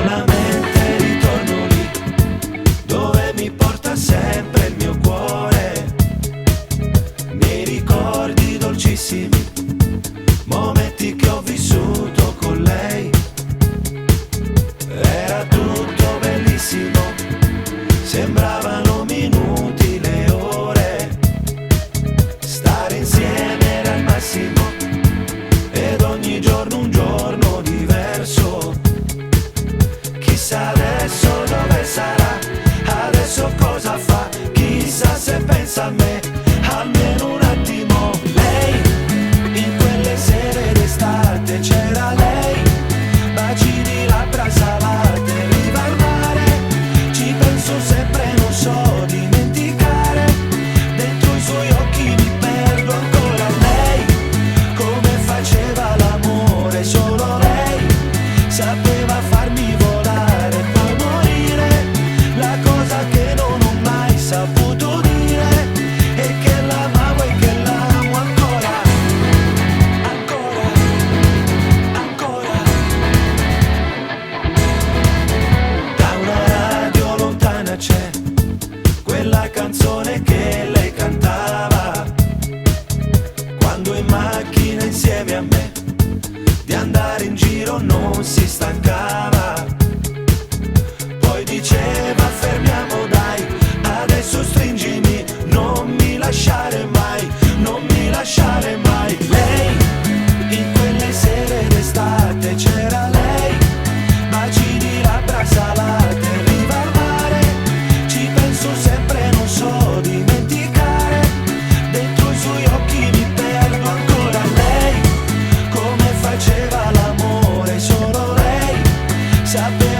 Solamente ritorno lì dove mi porta sempre il mio cuore, nei ricordi dolcissimi, momenti che ho vissuto con lei. Era tutto bellissimo, sembravano minuti le ore, stare insieme era il massimo, ed ogni giorno un giorno diverso. Chissà adesso dove sarà, adesso cosa fa, chissà se pensa a me, almeno un attimo. Lei, in quelle sere d'estate c'era lei, baci di labbra salate, riva al mare, ci penso sempre, non so dimenticare, dentro i suoi occhi mi perdo ancora. Lei, come faceva l'amore, solo lei sapeva farmi volare e poi morire. La cosa che non ho mai saputo dire è che l'amavo e che l'amo ancora, ancora, ancora. Da una radio lontana c'è quella canzone che lei cantava quando in macchina insieme a me di andare in giro non si stancava. Poi diceva fermiamo dai, adesso stringimi, non mi lasciare mai, non mi lasciare mai. Lei, in quelle sere d'estate c'era lei, baci di labbra salate, riva al mare, ci penso sempre, non so dimenticare, dentro i suoi occhi mi perdo ancora. Lei, come faceva l'amore, solo lei sapeva